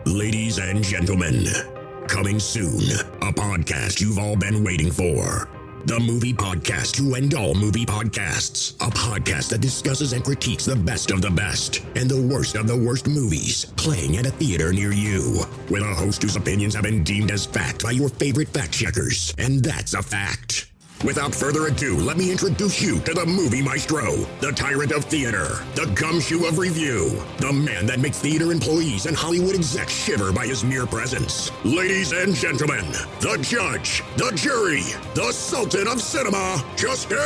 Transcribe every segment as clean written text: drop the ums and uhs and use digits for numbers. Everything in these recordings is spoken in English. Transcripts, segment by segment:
Ladies and gentlemen, coming soon, a podcast you've all been waiting for. The movie podcast to end all movie podcasts. A podcast that discusses and critiques the best of the best and the worst of the worst movies playing at a theater near you. With a host whose opinions have been deemed as fact by your favorite fact checkers. And that's a fact. Without further ado, let me introduce you to the movie maestro, the tyrant of theater, the gumshoe of review, the man that makes theater employees and Hollywood execs shiver by his mere presence. Ladies and gentlemen, the judge, the jury, the sultan of cinema, Justin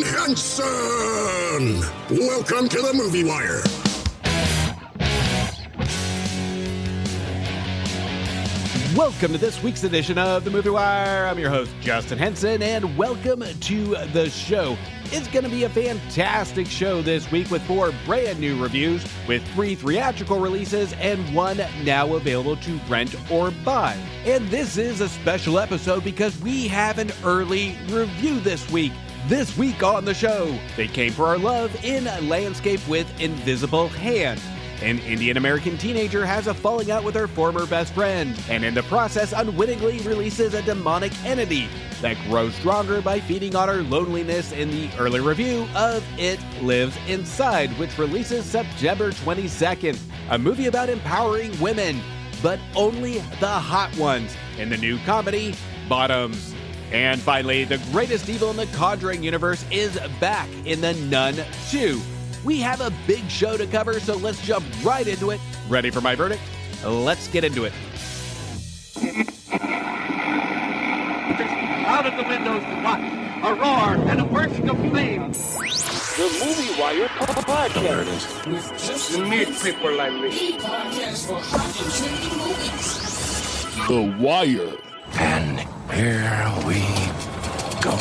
Henson. Welcome to the Movie Wire. Welcome to this week's edition of The Movie Wire. I'm your host, Justin Henson, and welcome to the show. It's going to be a fantastic show this week with 4 brand new reviews, with 3 theatrical releases and 1 now available to rent or buy. And this is a special episode because we have an early review this week. This week on the show, they came for our love in Landscape with Invisible Hand. An Indian-American teenager has a falling out with her former best friend, and in the process unwittingly releases a demonic entity that grows stronger by feeding on her loneliness in the early review of It Lives Inside, which releases September 22nd. A movie about empowering women, but only the hot ones, in the new comedy, Bottoms. And finally, the greatest evil in the Conjuring universe is back in The Nun 2. We have a big show to cover, so let's jump right into it. Ready for my verdict? Let's get into it. Out of the windows, what? A roar and a bursting of flame. The Movie Wire podcast. With just you need people like me. The podcast for hot and trending movies. The Wire. And here we go.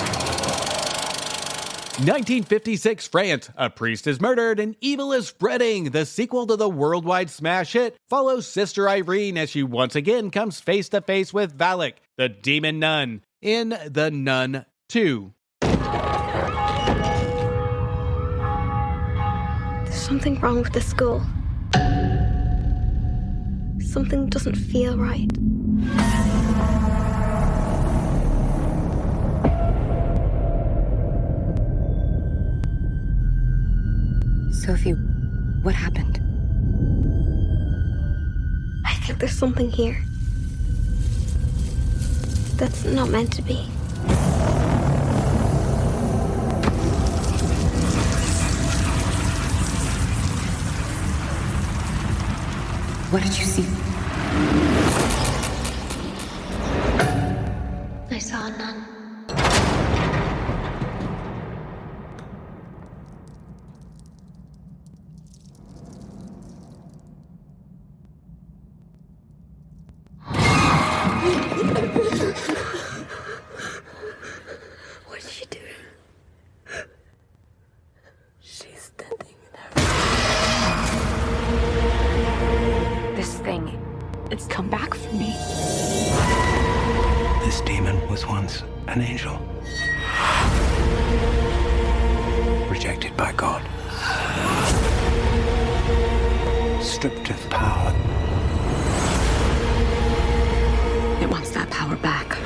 1956 France. A priest is murdered and evil is spreading. The sequel to the worldwide smash hit follows Sister Irene as she once again comes face to face with Valak, the demon nun, in The Nun 2. There's something wrong with the school. Something doesn't feel right. Sophie, what happened? I think there's something here that's not meant to be. What did you see? I saw a nun. What is she doing? She's standing there. This thing, it's come back for me. This demon was once an angel. Rejected by God. Stripped of power. It wants that power back.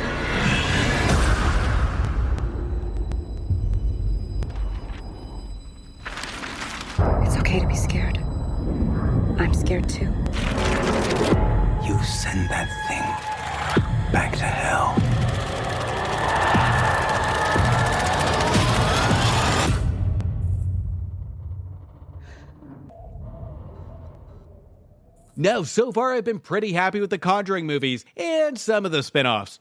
It's okay to be scared. I'm scared too. You send that thing back to hell. Now, so far I've been pretty happy with the Conjuring movies and some of the spin-offs.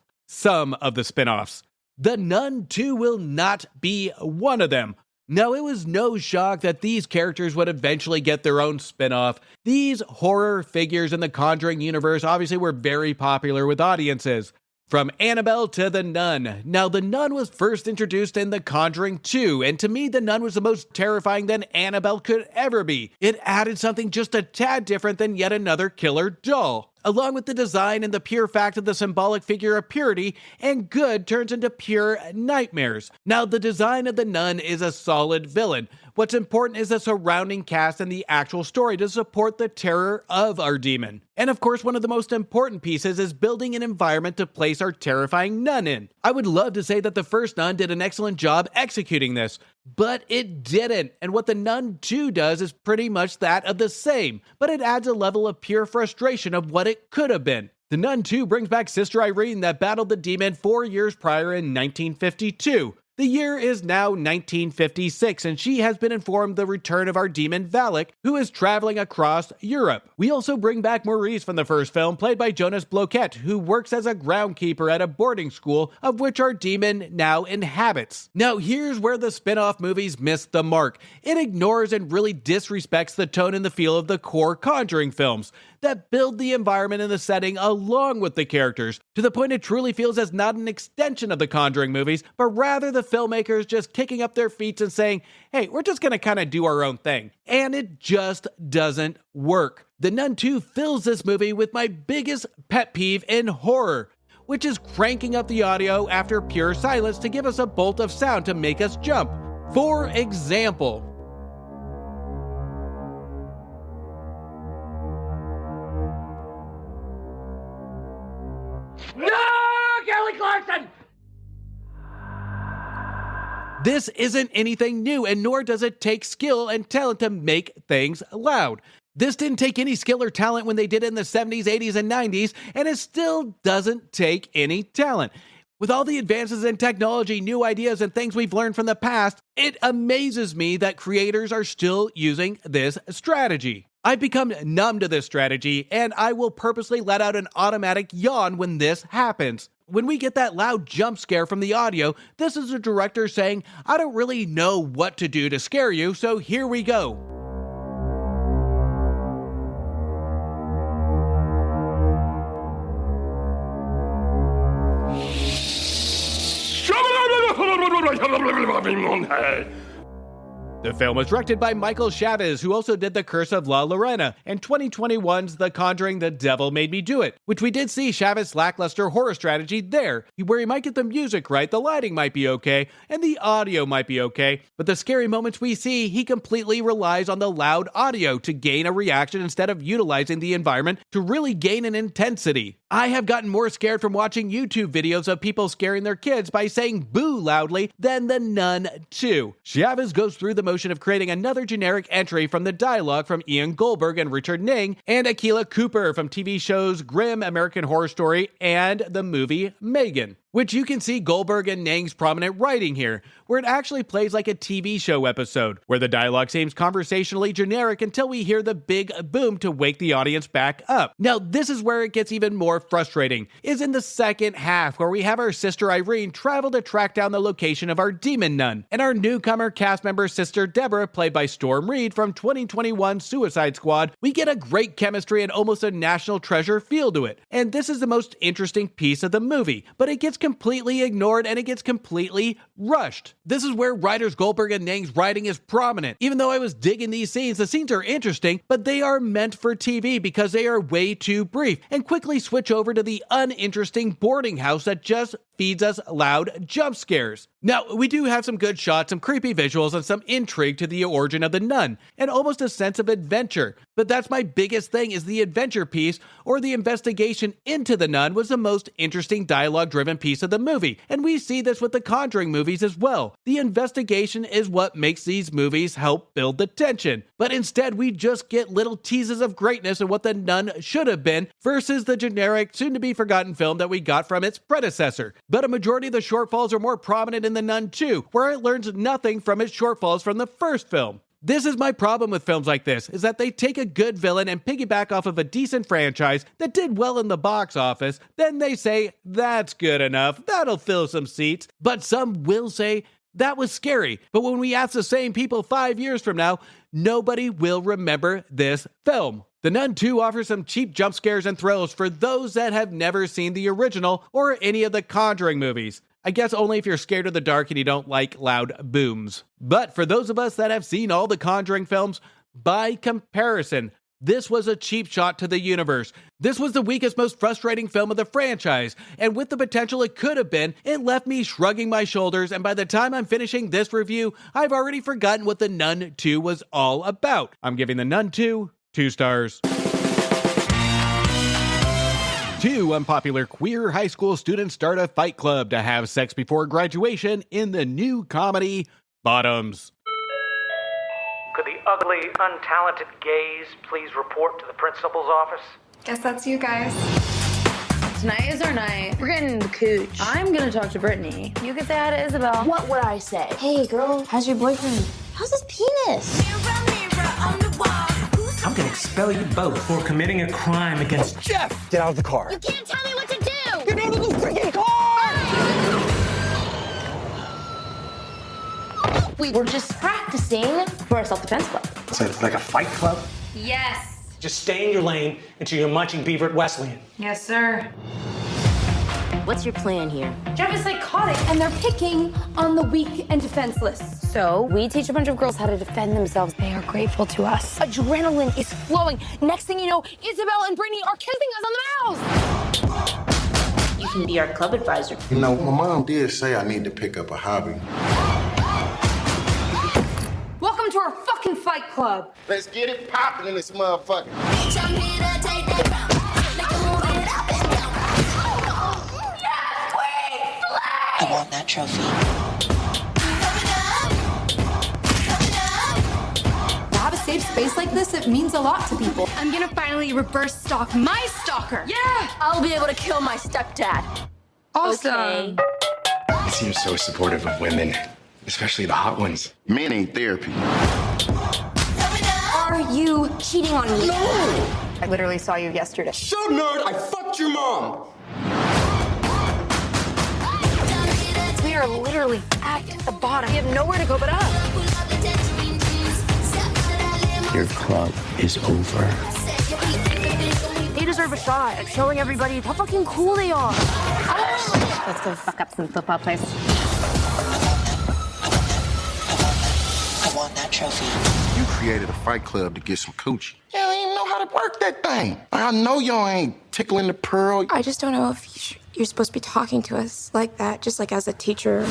The Nun 2 will not be one of them. Now, it was no shock that these characters would eventually get their own spin-off. These horror figures in the Conjuring universe obviously were very popular with audiences. From Annabelle to The Nun. Now, The Nun was first introduced in The Conjuring 2, and to me, The Nun was the most terrifying than Annabelle could ever be. It added something just a tad different than yet another killer doll. Along with the design and the pure fact of the symbolic figure of purity, and good turns into pure nightmares. Now, the design of the nun is a solid villain, What's important is the surrounding cast and the actual story to support the terror of our demon. And of course, one of the most important pieces is building an environment to place our terrifying nun in. I would love to say that the first Nun did an excellent job executing this, but it didn't. And what the Nun 2 does is pretty much that of the same, but it adds a level of pure frustration of what it could have been. The Nun 2 brings back Sister Irene that battled the demon 4 years prior in 1952. The year is now 1956, and she has been informed the return of our demon Valak, who is traveling across Europe. We also bring back Maurice from the first film, played by Jonas Bloquet, who works as a groundkeeper at a boarding school, of which our demon now inhabits. Now, here's where the spin-off movies miss the mark. It ignores and really disrespects the tone and the feel of the core Conjuring films that build the environment and the setting along with the characters, to the point it truly feels as not an extension of the Conjuring movies, but rather the filmmakers just kicking up their feet and saying, hey, we're just gonna kind of do our own thing. And it just doesn't work. The Nun 2 fills this movie with my biggest pet peeve in horror, which is cranking up the audio after pure silence to give us a bolt of sound to make us jump. For example, No, Kelly Clarkson! this isn't anything new, and nor does it take skill and talent to make things loud. This didn't take any skill or talent when they did it in the 70s, 80s, and 90s, and it still doesn't take any talent. With all the advances in technology, new ideas, and things we've learned from the past, it amazes me that creators are still using this strategy. I've become numb to this strategy, and I will purposely let out an automatic yawn when this happens. When we get that loud jump scare from the audio, this is the director saying, I don't really know what to do to scare you, so here we go. The film was directed by Michael Chavez, who also did The Curse of La Llorona, and 2021's The Conjuring: The Devil Made Me Do It, which we did see Chavez's lackluster horror strategy there, where he might get the music right, the lighting might be okay, and the audio might be okay, but the scary moments we see, he completely relies on the loud audio to gain a reaction instead of utilizing the environment to really gain an intensity. I have gotten more scared from watching YouTube videos of people scaring their kids by saying boo loudly than The Nun 2. Chavez goes through the motion of creating another generic entry from the dialogue from Ian Goldberg and Richard Ning, and Akilah Cooper from TV shows Grim American Horror Story and the movie Megan, which you can see Goldberg and Ning's prominent writing here, where it actually plays like a TV show episode, where the dialogue seems conversationally generic until we hear the big boom to wake the audience back up. Now, this is where it gets even more frustrating, is in the second half, where we have our sister Irene travel to track down the location of our demon nun, and our newcomer cast member sister Deborah, played by Storm Reed from 2021 Suicide Squad. We get a great chemistry and almost a national treasure feel to it, and this is the most interesting piece of the movie, but it gets completely ignored and it gets completely rushed. This is where writers Goldberg and Nang's writing is prominent. Even though I was digging these scenes, the scenes are interesting, but they are meant for TV because they are way too brief, and quickly switch over to the uninteresting boarding house that just feeds us loud jump scares. Now, we do have some good shots, some creepy visuals, and some intrigue to the origin of the nun, and almost a sense of adventure. But that's my biggest thing, is the adventure piece, or the investigation into the nun, was the most interesting dialogue-driven piece of the movie, and we see this with the Conjuring movies as well. The investigation is what makes these movies help build the tension, but instead we just get little teases of greatness and what the nun should have been, versus the generic, soon-to-be-forgotten film that we got from its predecessor. But a majority of the shortfalls are more prominent in The Nun 2, where it learns nothing from its shortfalls from the first film. This is my problem with films like this, is that they take a good villain and piggyback off of a decent franchise that did well in the box office, then they say, that's good enough, that'll fill some seats, but some will say, that was scary. But when we ask the same people 5 years from now, nobody will remember this film. The Nun 2 offers some cheap jump scares and thrills for those that have never seen the original or any of the Conjuring movies. I guess only if you're scared of the dark and you don't like loud booms. But for those of us that have seen all the Conjuring films, by comparison, This was a cheap shot to the universe. This was the weakest, most frustrating film of the franchise, and with the potential it could have been, it left me shrugging my shoulders, and by the time I'm finishing this review, I've already forgotten what The Nun 2 was all about. I'm giving The Nun 2 2 stars. Two unpopular queer high school students start a fight club to have sex before graduation in the new comedy Bottoms. Could the ugly, untalented gays please report to the principal's office? Guess that's you guys. Tonight is our night. We're getting the cooch. I'm gonna talk to Brittany. You could say hi to Isabel. What would I say? Hey, girl, how's your boyfriend? How's his penis? I'm gonna expel you both for committing a crime against Jeff! Get out of the car. You can't tell me what to do! Get out of the freaking car! We were just practicing for a self-defense club. So it's like a fight club? Yes. Just stay in your lane until you're munching beaver at Wesleyan. Yes, sir. What's your plan here? Jeff is psychotic, and they're picking on the weak and defenseless. So, we teach a bunch of girls how to defend themselves. They are grateful to us. Adrenaline is flowing. Next thing you know, Isabel and Brittany are kissing us on the mouth. You can be our club advisor. You know, my mom did say I need to pick up a hobby. Welcome to our fucking fight club. Let's get it popping in this motherfucker. I want that trophy. To have a safe space like this, it means a lot to people. I'm gonna finally reverse stalk my stalker. Yeah! I'll be able to kill my stepdad. Awesome. Okay. He seems so supportive of women, especially the hot ones. Men ain't therapy. Are you cheating on me? No! I literally saw you yesterday. Shut up, nerd! I fucked your mom! We are literally at the bottom. We have nowhere to go but up. Your club is over. They deserve a shot at showing everybody how fucking cool they are. Let's go fuck up some football players. I want that trophy. You created a fight club to get some coochie. You don't even know how to work that thing. I know y'all ain't tickling the pearl. I just don't know if you're supposed to be talking to us like that, just like as a teacher.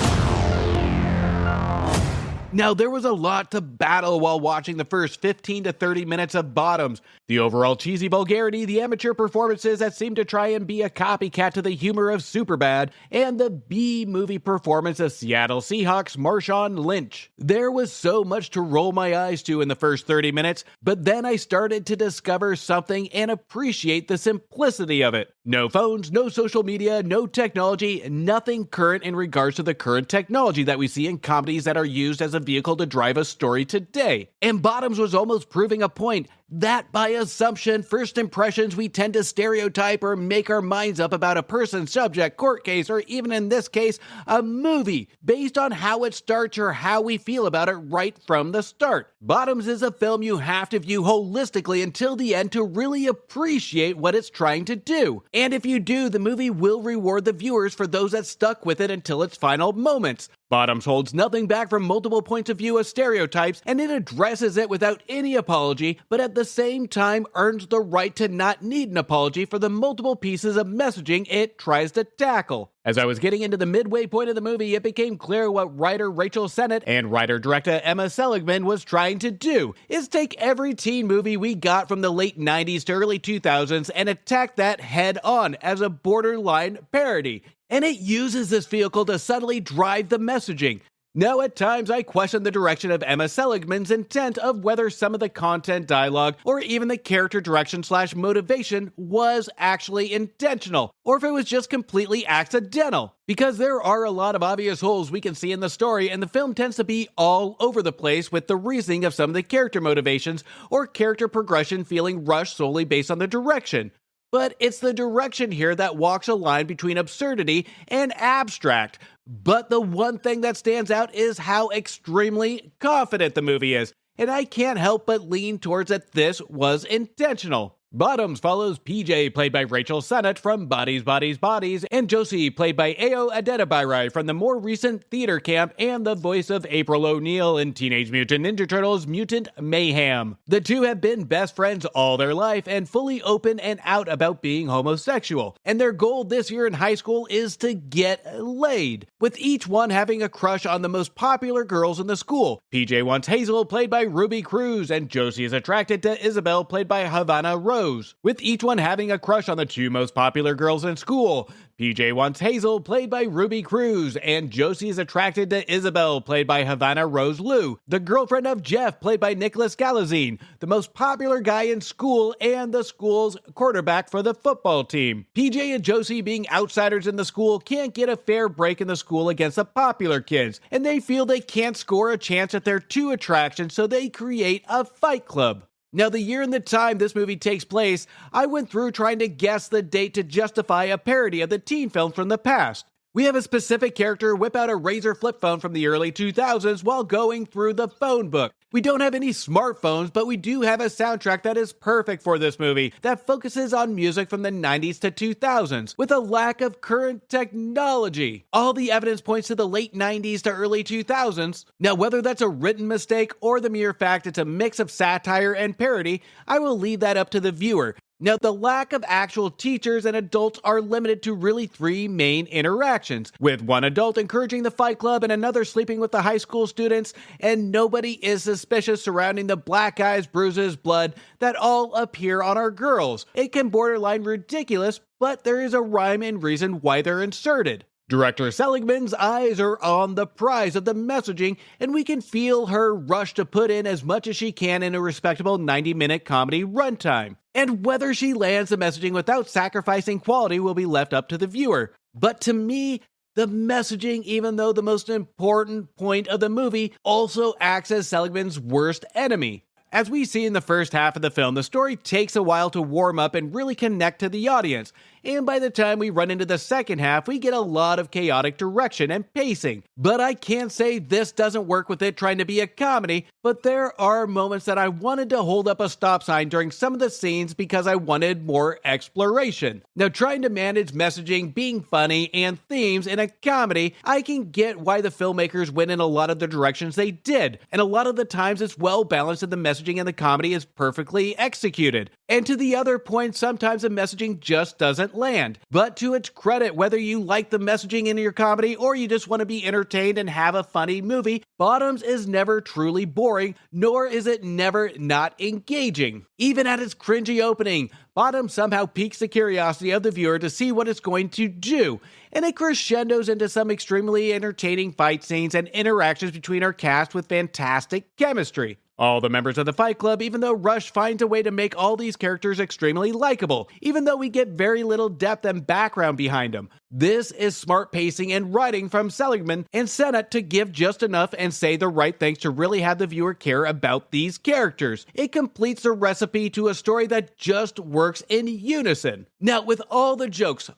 Now, there was a lot to battle while watching the first 15 to 30 minutes of Bottoms. The overall cheesy vulgarity, the amateur performances that seemed to try and be a copycat to the humor of Superbad, and the B-movie performance of Seattle Seahawks' Marshawn Lynch. There was so much to roll my eyes to in the first 30 minutes, but then I started to discover something and appreciate the simplicity of it. No phones, no social media, no technology, nothing current in regards to the current technology that we see in comedies that are used as a vehicle to drive a story today. And Bottoms was almost proving a point that by assumption, first impressions, we tend to stereotype or make our minds up about a person, subject, court case, or even in this case, a movie, based on how it starts or how we feel about it right from the start. Bottoms is a film you have to view holistically until the end to really appreciate what it's trying to do. And if you do, the movie will reward the viewers for those that stuck with it until its final moments. Bottoms holds nothing back from multiple points of view of stereotypes, and it addresses it without any apology, but at the same time earns the right to not need an apology for the multiple pieces of messaging it tries to tackle. As I was getting into the midway point of the movie, it became clear what writer Rachel Sennett and writer-director Emma Seligman was trying to do, is take every teen movie we got from the late 90s to early 2000s and attack that head on as a borderline parody. And it uses this vehicle to subtly drive the messaging. Now, at times, I question the direction of Emma Seligman's intent of whether some of the content dialogue or even the character direction / motivation was actually intentional, or if it was just completely accidental. Because there are a lot of obvious holes we can see in the story, and the film tends to be all over the place with the reasoning of some of the character motivations or character progression feeling rushed solely based on the direction. But it's the direction here that walks a line between absurdity and abstract. But the one thing that stands out is how extremely confident the movie is. And I can't help but lean towards that this was intentional. Bottoms follows PJ, played by Rachel Sennett from Bodies, Bodies, Bodies, and Josie, played by Ayo Adebayo from the more recent theater camp and the voice of April O'Neil in Teenage Mutant Ninja Turtles Mutant Mayhem. The two have been best friends all their life and fully open and out about being homosexual, and their goal this year in high school is to get laid, with each one having a crush on the most popular girls in the school. PJ wants Hazel, played by Ruby Cruz, and Josie is attracted to Isabel, played by Havana Rose, with each one having a crush on the two most popular girls in school. PJ wants Hazel, played by Ruby Cruz, and Josie is attracted to Isabel, played by Havana Rose Liu, the girlfriend of Jeff, played by Nicholas Galazine, the most popular guy in school and the school's quarterback for the football team. PJ and Josie, being outsiders in the school, can't get a fair break in the school against the popular kids, and they feel they can't score a chance at their two attractions, so they create a fight club. Now, the year and the time this movie takes place, I went through trying to guess the date to justify a parody of the teen film from the past. We have a specific character whip out a Razor flip phone from the early 2000s while going through the phone book. We don't have any smartphones, but we do have a soundtrack that is perfect for this movie that focuses on music from the 90s to 2000s with a lack of current technology. All the evidence points to the late 90s to early 2000s. Now, whether that's a written mistake or the mere fact it's a mix of satire and parody, I will leave that up to the viewer. Now, the lack of actual teachers and adults are limited to really three main interactions, with one adult encouraging the fight club and another sleeping with the high school students, and nobody is suspicious surrounding the black eyes, bruises, blood that all appear on our girls. It can borderline ridiculous, but there is a rhyme and reason why they're inserted. Director Seligman's eyes are on the prize of the messaging, and we can feel her rush to put in as much as she can in a respectable 90-minute comedy runtime. And whether she lands the messaging without sacrificing quality will be left up to the viewer. But to me, the messaging, even though the most important point of the movie, also acts as Seligman's worst enemy. As we see in the first half of the film, the story takes a while to warm up and really connect to the audience. And by the time we run into the second half, we get a lot of chaotic direction and pacing. But I can't say this doesn't work with it trying to be a comedy, but there are moments that I wanted to hold up a stop sign during some of the scenes because I wanted more exploration. Now, trying to manage messaging, being funny, and themes in a comedy, I can get why the filmmakers went in a lot of the directions they did. And a lot of the times it's well balanced and the messaging and the comedy is perfectly executed. And to the other point, sometimes the messaging just doesn't land. But to its credit, whether you like the messaging in your comedy or you just want to be entertained and have a funny movie, Bottoms is never truly boring, nor is it never not engaging. Even at its cringy opening, Bottoms somehow piques the curiosity of the viewer to see what it's going to do, and it crescendos into some extremely entertaining fight scenes and interactions between our cast with fantastic chemistry. All the members of the Fight Club, even though Rush finds a way to make all these characters extremely likable, even though we get very little depth and background behind them. This is smart pacing and writing from Seligman and Sennett to give just enough and say the right things to really have the viewer care about these characters. It completes the recipe to a story that just works in unison. Now, with all the jokes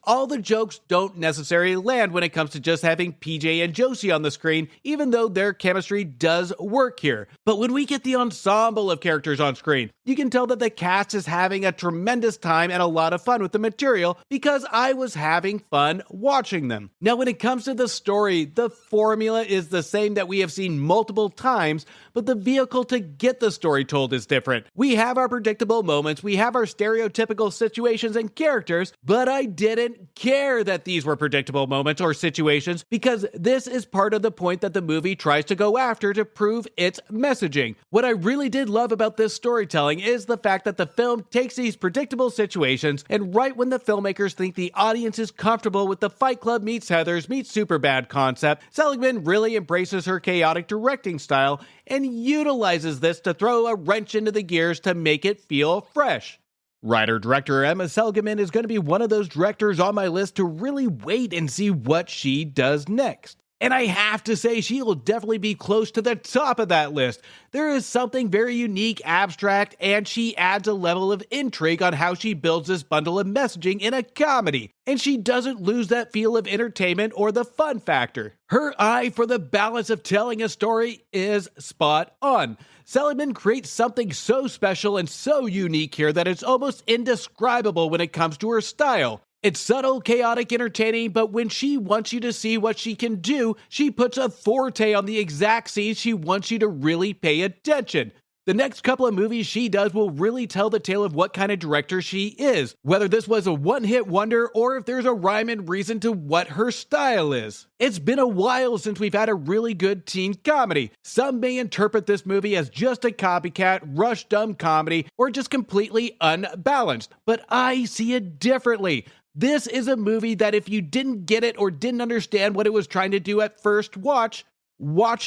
don't necessarily land when it comes to just having PJ and Josie on the screen, even though their chemistry does work here. But when we get the ensemble of characters on screen, you can tell that the cast is having a tremendous time and a lot of fun with the material because I was having fun watching them. Now, when it comes to the story, the formula is the same that we have seen multiple times, but the vehicle to get the story told is different. We have our predictable moments, we have our stereotypical situations and characters, but I didn't care that these were predictable moments or situations because this is part of the point that the movie tries to go after to prove its messaging. What I really did love about this storytelling is the fact that the film takes these predictable situations and right when the filmmakers think the audience is comfortable with the Fight Club meets Heathers meets Superbad concept, Seligman really embraces her chaotic directing style and utilizes this to throw a wrench into the gears to make it feel fresh. Writer-director Emma Seligman is going to be one of those directors on my list to really wait and see what she does next. And I have to say, she will definitely be close to the top of that list. There is something very unique, abstract, and she adds a level of intrigue on how she builds this bundle of messaging in a comedy. And she doesn't lose that feel of entertainment or the fun factor. Her eye for the balance of telling a story is spot on. Seligman creates something so special and so unique here that it's almost indescribable when it comes to her style. It's subtle, chaotic, entertaining, but when she wants you to see what she can do, she puts a forte on the exact scenes she wants you to really pay attention. The next couple of movies she does will really tell the tale of what kind of director she is, whether this was a one-hit wonder or if there's a rhyme and reason to what her style is. It's been a while since we've had a really good teen comedy. Some may interpret this movie as just a copycat, rush-dumb comedy, or just completely unbalanced, but I see it differently. This is a movie that if you didn't get it or didn't understand what it was trying to do at first watch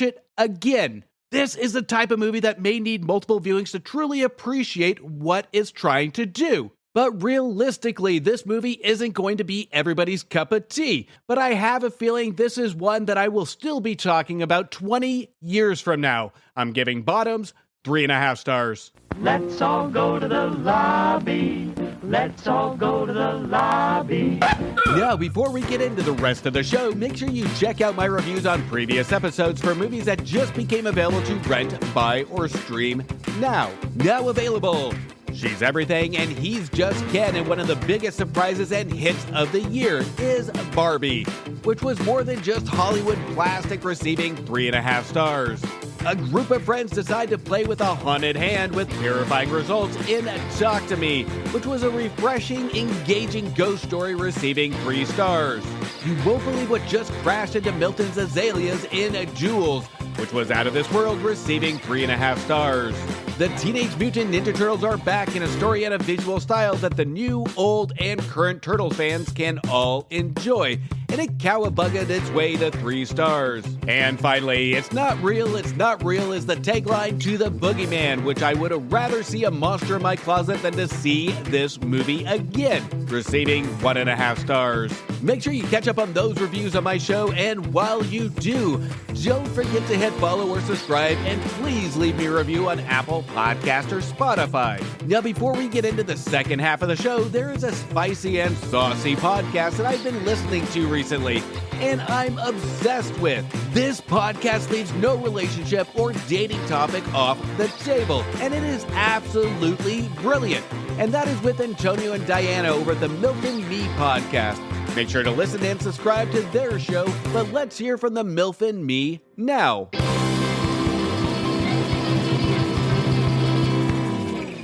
it again. This is the type of movie that may need multiple viewings to truly appreciate what it's trying to do. But realistically, this movie isn't going to be everybody's cup of tea. But I have a feeling this is one that I will still be talking about 20 years from now. I'm giving Bottoms 3.5 stars. Let's all go to the lobby. Let's all go to the lobby. Now, before we get into the rest of the show, make sure you check out my reviews on previous episodes for movies that just became available to rent, buy, or stream now. Now available. She's Everything and He's Just Ken, and one of the biggest surprises and hits of the year is Barbie, which was more than just Hollywood plastic, receiving 3.5 stars. A group of friends decide to play with a haunted hand with terrifying results in Talk to Me, which was a refreshing, engaging ghost story, receiving 3 stars. You won't believe what just crashed into Milton's azaleas in Jewels, which was out of this world, receiving 3.5 stars. The Teenage Mutant Ninja Turtles are back in a story and a visual style that the new, old, and current Turtles fans can all enjoy, and it cowabungaed its way to 3 stars. And finally, It's Not Real is the tagline to The Boogeyman, which I would have rather see a monster in my closet than to see this movie again, receiving 1.5 stars. Make sure you catch up on those reviews on my show, and while you do, don't forget to hit follow or subscribe, and please leave me a review on Apple Podcast or Spotify. Now, before we get into the second half of the show, there is a spicy and saucy podcast that I've been listening to recently, and I'm obsessed with. This podcast leaves no relationship or dating topic off the table, and it is absolutely brilliant. And that is with Antonio and Diana over at the Milf and Me podcast. Make sure to listen and subscribe to their show, but let's hear from the Milf and Me now.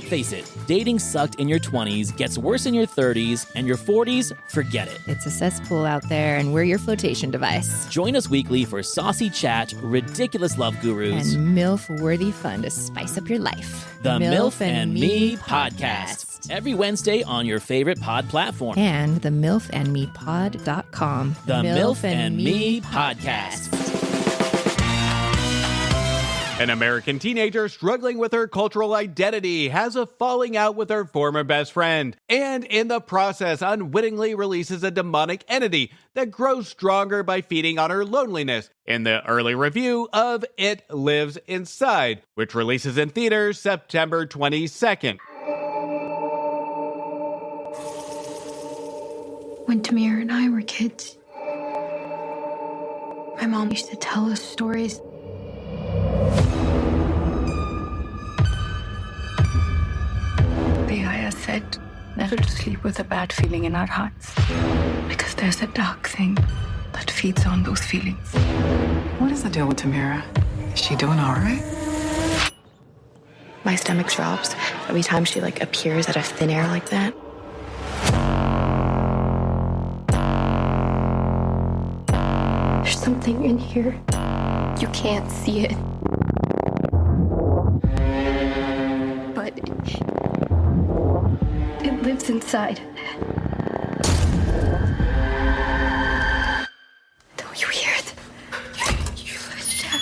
Face it, dating sucked in your 20s, gets worse in your 30s, and your 40s, forget it. It's a cesspool out there, and we're your flotation device. Join us weekly for saucy chat, ridiculous love gurus, and MILF-worthy fun to spice up your life. The Milf and Me Podcast. Every Wednesday on your favorite pod platform. And the milfandmepod.com. The Milf and Me Podcast. An American teenager struggling with her cultural identity has a falling out with her former best friend, and in the process unwittingly releases a demonic entity that grows stronger by feeding on her loneliness in the early review of It Lives Inside, which releases in theaters September 22nd. When Tamir and I were kids, my mom used to tell us stories. The ayah said never to sleep with a bad feeling in our hearts, because there's a dark thing that feeds on those feelings. What is the deal with Tamira? Is she doing all right? My stomach drops every time she appears out of thin air like that. There's something in here. You can't see it. But it lives inside. Don't you hear it? You let down.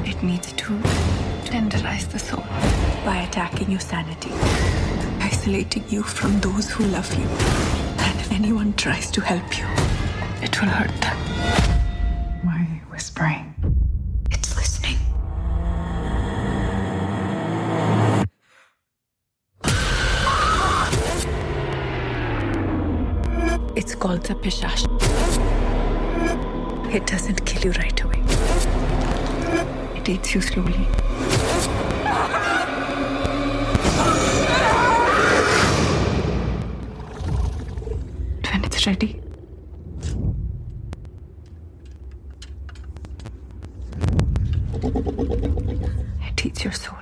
It needs to tenderize the soul by attacking your sanity, isolating you from those who love you. And if anyone tries to help you, it will hurt them. Why are you whispering? It's listening. called the Pishash. It doesn't kill you right away. It eats you slowly. When it's ready, it eats your soul.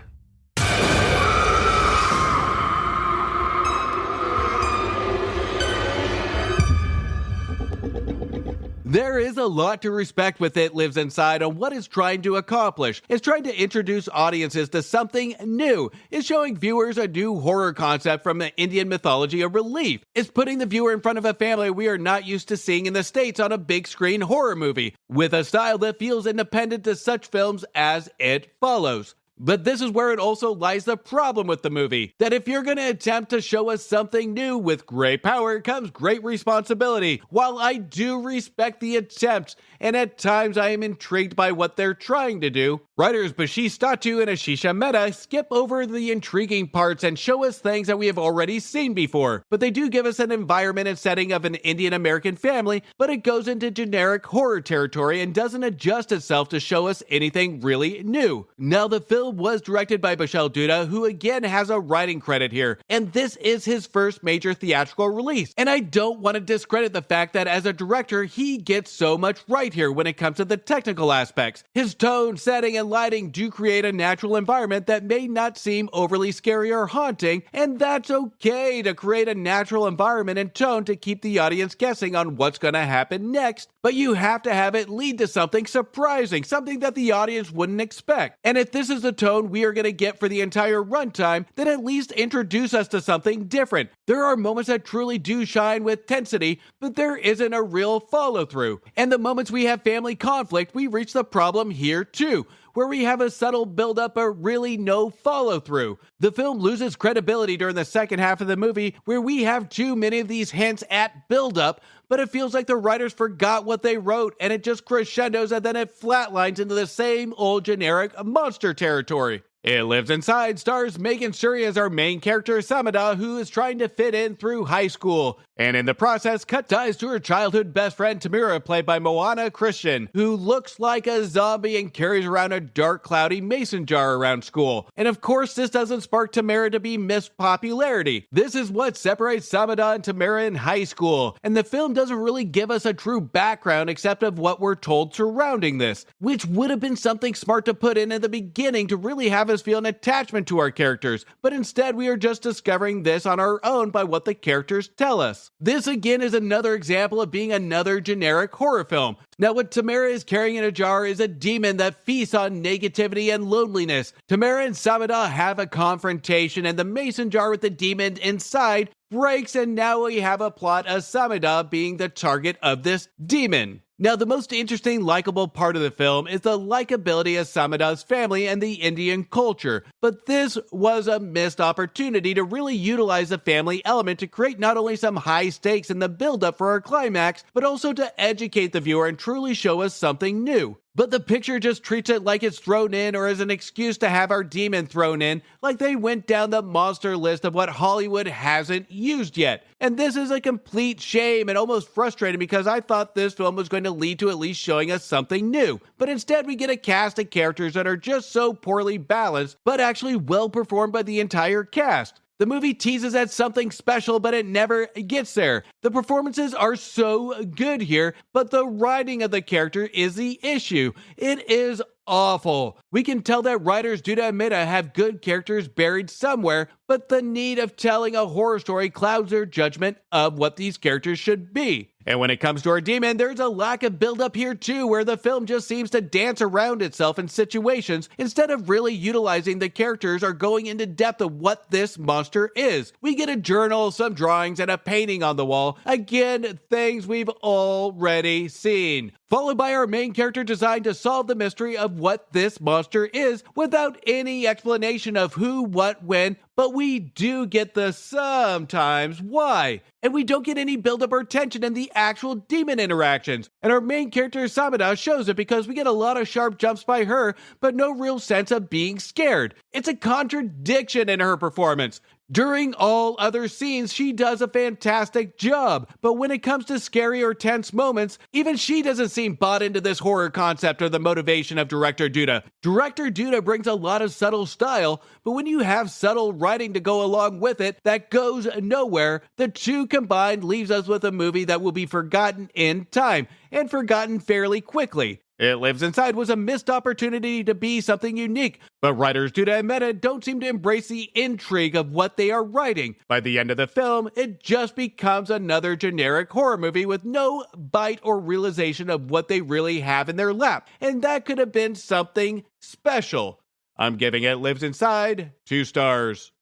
There is a lot to respect with It Lives Inside on what it's trying to accomplish. It's trying to introduce audiences to something new. It's showing viewers a new horror concept from the Indian mythology of relief. It's putting the viewer in front of a family we are not used to seeing in the States on a big screen horror movie, with a style that feels independent to such films as It Follows. But this is where it also lies the problem with the movie, that if you're going to attempt to show us something new, with great power comes great responsibility. While I do respect the attempts, and at times I am intrigued by what they're trying to do, writers Bashish Datu and Ashisha Mehta skip over the intriguing parts and show us things that we have already seen before. But they do give us an environment and setting of an Indian American family, but it goes into generic horror territory and doesn't adjust itself to show us anything really new. Now, the film was directed by Bashal Dutta, who again has a writing credit here, and this is his first major theatrical release. And I don't want to discredit the fact that as a director, he gets so much right here when it comes to the technical aspects. His tone, setting, and lighting do create a natural environment that may not seem overly scary or haunting, and that's okay to create a natural environment and tone to keep the audience guessing on what's going to happen next, but you have to have it lead to something surprising, something that the audience wouldn't expect. And if this is the tone we are going to get for the entire runtime, then at least introduce us to something different. There are moments that truly do shine with tensity, but there isn't a real follow-through. And the moments we have family conflict, we reach the problem here too, where we have a subtle build-up but really no follow-through. The film loses credibility during the second half of the movie, where we have too many of these hints at build-up, but it feels like the writers forgot what they wrote, and it just crescendos and then it flatlines into the same old generic monster territory. It Lives Inside stars Megan Suri as our main character, Samada, who is trying to fit in through high school, and in the process cut ties to her childhood best friend Tamira, played by Moana Christian, who looks like a zombie and carries around a dark, cloudy mason jar around school. And of course, this doesn't spark Tamira to be Miss Popularity. This is what separates Samada and Tamira in high school, and the film doesn't really give us a true background except of what we're told surrounding this, which would have been something smart to put in at the beginning to really have us feel an attachment to our characters, but instead we are just discovering this on our own by what the characters tell us. This again is another example of being another generic horror film. Now, what Tamara is carrying in a jar is a demon that feasts on negativity and loneliness. Tamara and Samada have a confrontation, and the mason jar with the demon inside breaks, and now we have a plot of Samada being the target of this demon. Now, the most interesting, likable part of the film is the likability of Samada's family and the Indian culture, but this was a missed opportunity to really utilize the family element to create not only some high stakes in the build-up for our climax, but also to educate the viewer and truly show us something new. But the picture just treats it like it's thrown in or as an excuse to have our demon thrown in, like they went down the monster list of what Hollywood hasn't used yet. And this is a complete shame and almost frustrating, because I thought this film was going to lead to at least showing us something new. But instead we get a cast of characters that are just so poorly balanced, but actually well performed by the entire cast. The movie teases at something special, but it never gets there. The performances are so good here, but the writing of the character is the issue. It is awful. We can tell that writers Dutta and Mehta have good characters buried somewhere, but the need of telling a horror story clouds their judgment of what these characters should be. And when it comes to our demon, there's a lack of build-up here too, where the film just seems to dance around itself in situations instead of really utilizing the characters or going into depth of what this monster is. We get a journal, some drawings, and a painting on the wall. Again, things we've already seen. Followed by our main character designed to solve the mystery of what this monster is without any explanation of who, what, when, but we do get the sometimes why. And we don't get any build-up or tension in the actual demon interactions. And our main character, Samada, shows it because we get a lot of sharp jumps by her, but no real sense of being scared. It's a contradiction in her performance. During all other scenes, she does a fantastic job, but when it comes to scary or tense moments, even she doesn't seem bought into this horror concept or the motivation of director Duda. Director Duda brings a lot of subtle style, but when you have subtle writing to go along with it that goes nowhere, the two combined leaves us with a movie that will be forgotten in time, and forgotten fairly quickly. It Lives Inside was a missed opportunity to be something unique, but writers Duda and Mehta don't seem to embrace the intrigue of what they are writing. By the end of the film, it just becomes another generic horror movie with no bite or realization of what they really have in their lap, and that could have been something special. I'm giving It Lives Inside 2 stars.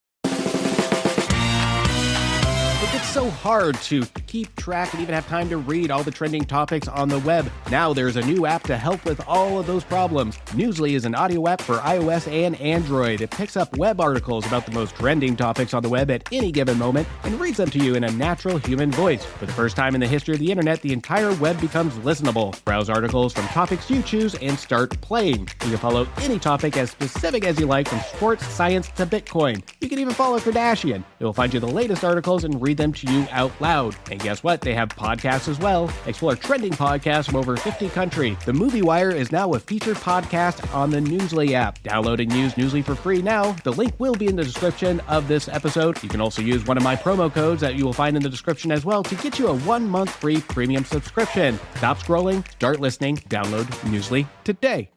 It's so hard to keep track and even have time to read all the trending topics on the web. Now there's a new app to help with all of those problems. Newsly is an audio app for iOS and Android. It picks up web articles about the most trending topics on the web at any given moment and reads them to you in a natural human voice. For the first time in the history of the internet, the entire web becomes listenable. Browse articles from topics you choose and start playing. You can follow any topic as specific as you like, from sports, science, to Bitcoin. You can even follow Kardashian. It will find you the latest articles and read them to you out loud. And guess what? They have podcasts as well. Explore trending podcasts from over 50 countries. The Movie Wire is now a featured podcast on the Newsly app. Download and use Newsly for free now. The link will be in the description of this episode. You can also use one of my promo codes that you will find in the description as well to get you a 1-month free premium subscription. Stop scrolling, start listening, download Newsly today.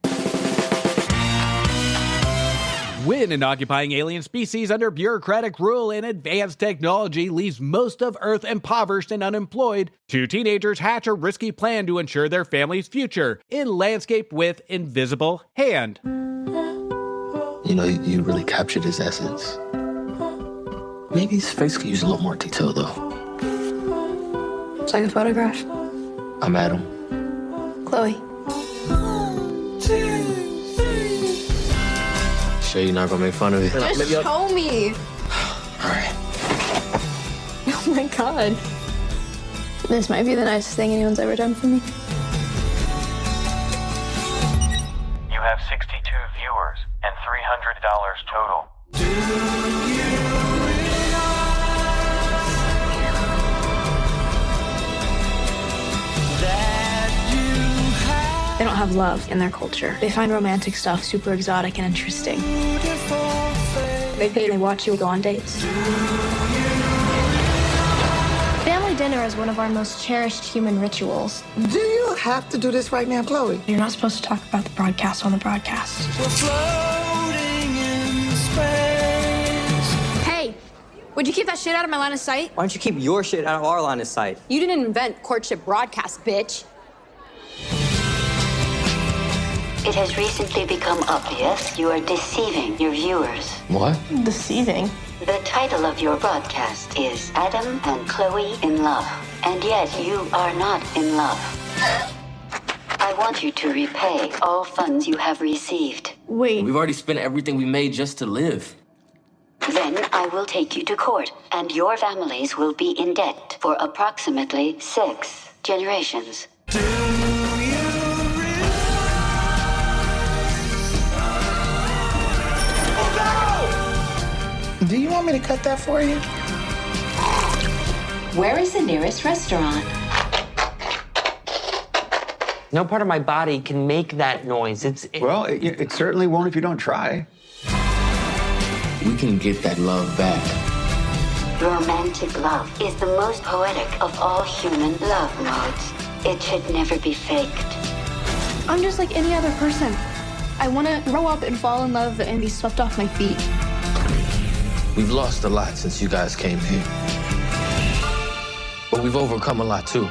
When an occupying alien species under bureaucratic rule and advanced technology leaves most of Earth impoverished and unemployed, 2 teenagers hatch a risky plan to ensure their family's future in Landscape with Invisible Hand. You know, you really captured his essence. Maybe his face could use a little more detail, though. It's like a photograph. I'm Adam. Chloe. Sure you're not gonna make fun of it? Just show me. All right. Oh my God. This might be the nicest thing anyone's ever done for me. You have 62 viewers and $300 total. They don't have love in their culture. They find romantic stuff super exotic and interesting. They watch you go on dates. Family dinner is one of our most cherished human rituals. Do you have to do this right now, Chloe? You're not supposed to talk about the broadcast on the broadcast. We're floating in space. Hey, would you keep that shit out of my line of sight? Why don't you keep your shit out of our line of sight? You didn't invent courtship broadcast, bitch. It has recently become obvious you are deceiving your viewers. What? Deceiving? The title of your broadcast is Adam and Chloe in Love, and yet you are not in love. I want you to repay all funds you have received. Wait. We've already spent everything we made just to live. Then I will take you to court, and your families will be in debt for approximately 6 generations. Do you want me to cut that for you? Where is the nearest restaurant? No part of my body can make that noise. Well, it certainly won't if you don't try. We can get that love back. Romantic love is the most poetic of all human love modes. It should never be faked. I'm just like any other person. I want to grow up and fall in love and be swept off my feet. We've lost a lot since you guys came here. But we've overcome a lot, too.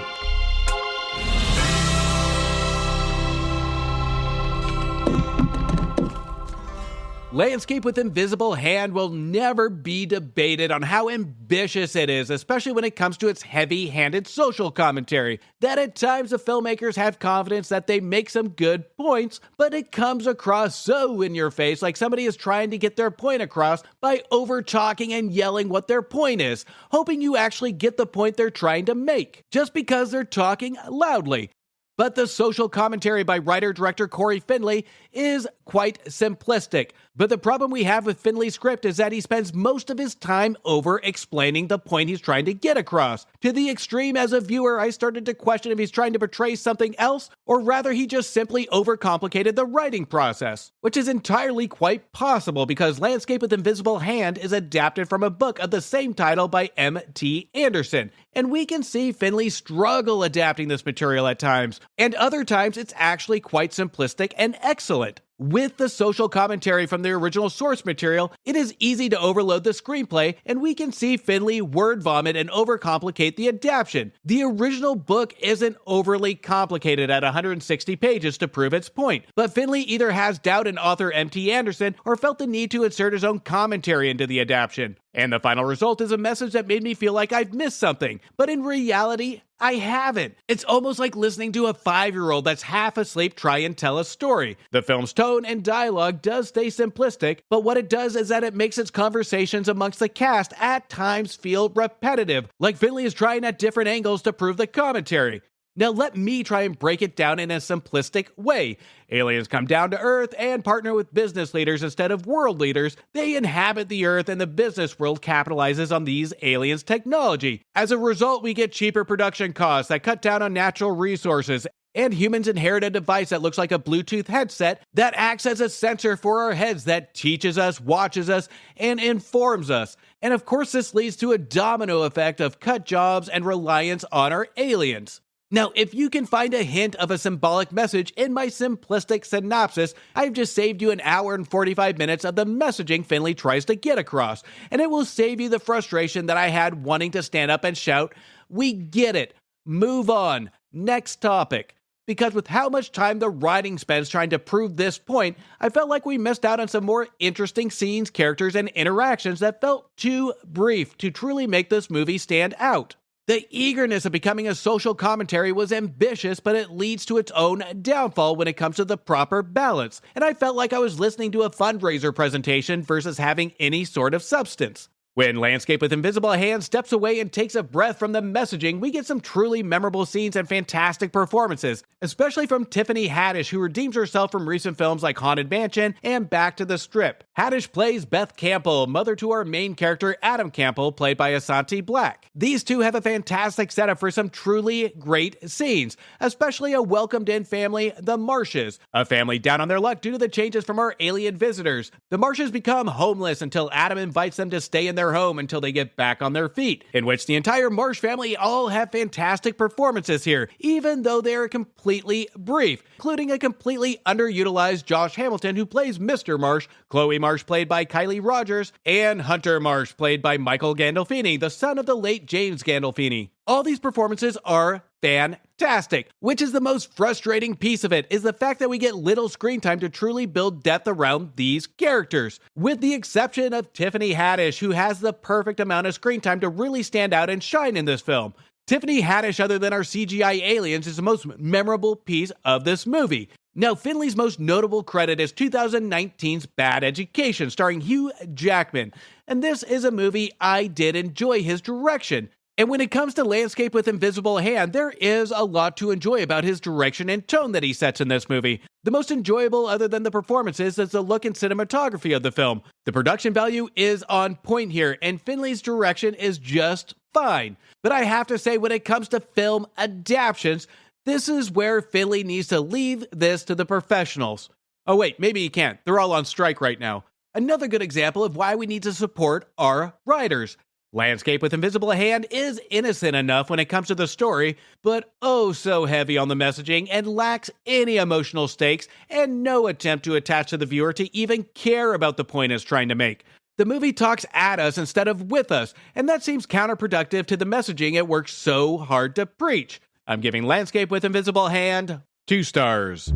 Landscape with Invisible Hand will never be debated on how ambitious it is, especially when it comes to its heavy-handed social commentary. That at times the filmmakers have confidence that they make some good points, but it comes across so in your face, like somebody is trying to get their point across by over-talking and yelling what their point is, hoping you actually get the point they're trying to make, just because they're talking loudly. But the social commentary by writer-director Corey Finley is quite simplistic. But the problem we have with Finley's script is that he spends most of his time over-explaining the point he's trying to get across. To the extreme, as a viewer, I started to question if he's trying to portray something else, or rather he just simply overcomplicated the writing process. Which is entirely quite possible, because Landscape with Invisible Hand is adapted from a book of the same title by M.T. Anderson. And we can see Finley struggle adapting this material at times, and other times it's actually quite simplistic and excellent. With the social commentary from the original source material, it is easy to overload the screenplay, and we can see Finley word vomit and overcomplicate the adaptation. The original book isn't overly complicated at 160 pages to prove its point, but Finley either has doubt in author M.T. Anderson or felt the need to insert his own commentary into the adaptation. And the final result is a message that made me feel like I've missed something, but in reality, I haven't. It's almost like listening to a 5-year-old that's half asleep try and tell a story. The film's tone and dialogue does stay simplistic, but what it does is that it makes its conversations amongst the cast at times feel repetitive, like Finley is trying at different angles to prove the commentary. Now let me try and break it down in a simplistic way. Aliens come down to Earth and partner with business leaders instead of world leaders. They inhabit the Earth and the business world capitalizes on these aliens' technology. As a result, we get cheaper production costs that cut down on natural resources, and humans inherit a device that looks like a Bluetooth headset that acts as a sensor for our heads that teaches us, watches us, and informs us. And of course, this leads to a domino effect of cut jobs and reliance on our aliens. Now, if you can find a hint of a symbolic message in my simplistic synopsis, I've just saved you an hour and 45 minutes of the messaging Finley tries to get across, and it will save you the frustration that I had wanting to stand up and shout, "We get it! Move on! Next topic!" Because with how much time the writing spends trying to prove this point, I felt like we missed out on some more interesting scenes, characters, and interactions that felt too brief to truly make this movie stand out. The eagerness of becoming a social commentary was ambitious, but it leads to its own downfall when it comes to the proper balance, and I felt like I was listening to a fundraiser presentation versus having any sort of substance. When Landscape with Invisible Hand steps away and takes a breath from the messaging, we get some truly memorable scenes and fantastic performances, especially from Tiffany Haddish, who redeems herself from recent films like Haunted Mansion and Back to the Strip. Haddish plays Beth Campbell, mother to our main character Adam Campbell, played by Asante Black. These two have a fantastic setup for some truly great scenes, especially a welcomed-in family, the Marshes, a family down on their luck due to the changes from our alien visitors. The Marshes become homeless until Adam invites them to stay in their home until they get back on their feet, in which the entire Marsh family all have fantastic performances here, even though they are completely brief, including a completely underutilized Josh Hamilton who plays Mr. Marsh, Chloe Marsh played by Kylie Rogers, and Hunter Marsh played by Michael Gandolfini, the son of the late James Gandolfini. All these performances are fantastic, which is the most frustrating piece of it, is the fact that we get little screen time to truly build depth around these characters, with the exception of Tiffany Haddish, who has the perfect amount of screen time to really stand out and shine in this film. Tiffany Haddish, other than our CGI aliens, is the most memorable piece of this movie. Now, Finley's most notable credit is 2019's Bad Education, starring Hugh Jackman, and this is a movie I did enjoy his direction. And when it comes to Landscape with Invisible Hand, there is a lot to enjoy about his direction and tone that he sets in this movie. The most enjoyable, other than the performances, is the look and cinematography of the film. The production value is on point here, and Finley's direction is just fine. But I have to say, when it comes to film adaptations, this is where Finley needs to leave this to the professionals. Oh wait, maybe he can't. They're all on strike right now. Another good example of why we need to support our writers. Landscape with Invisible Hand is innocent enough when it comes to the story, but oh so heavy on the messaging and lacks any emotional stakes and no attempt to attach to the viewer to even care about the point it's trying to make. The movie talks at us instead of with us, and that seems counterproductive to the messaging it works so hard to preach. I'm giving Landscape with Invisible Hand 2 stars.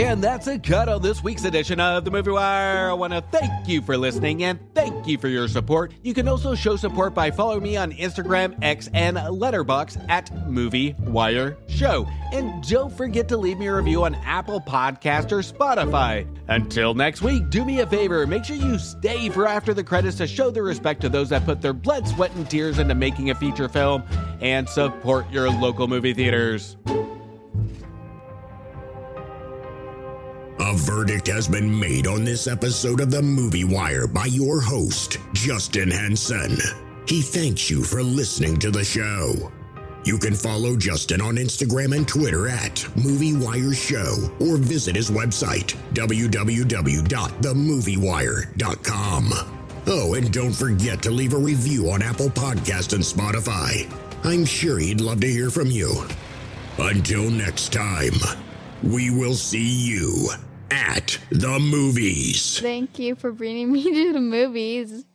And that's a cut on this week's edition of The Movie Wire. I want to thank you for listening and thank you for your support. You can also show support by following me on Instagram, X, and Letterboxd at Movie Wire Show. And don't forget to leave me a review on Apple Podcast or Spotify. Until next week, do me a favor. Make sure you stay for after the credits to show the respect to those that put their blood, sweat, and tears into making a feature film and support your local movie theaters. A verdict has been made on this episode of The Movie Wire by your host, Justin Henson. He thanks you for listening to the show. You can follow Justin on Instagram and Twitter at Movie Wire Show or visit his website, www.themoviewire.com. Oh, and don't forget to leave a review on Apple Podcasts and Spotify. I'm sure he'd love to hear from you. Until next time, we will see you at the movies. Thank you for bringing me to the movies.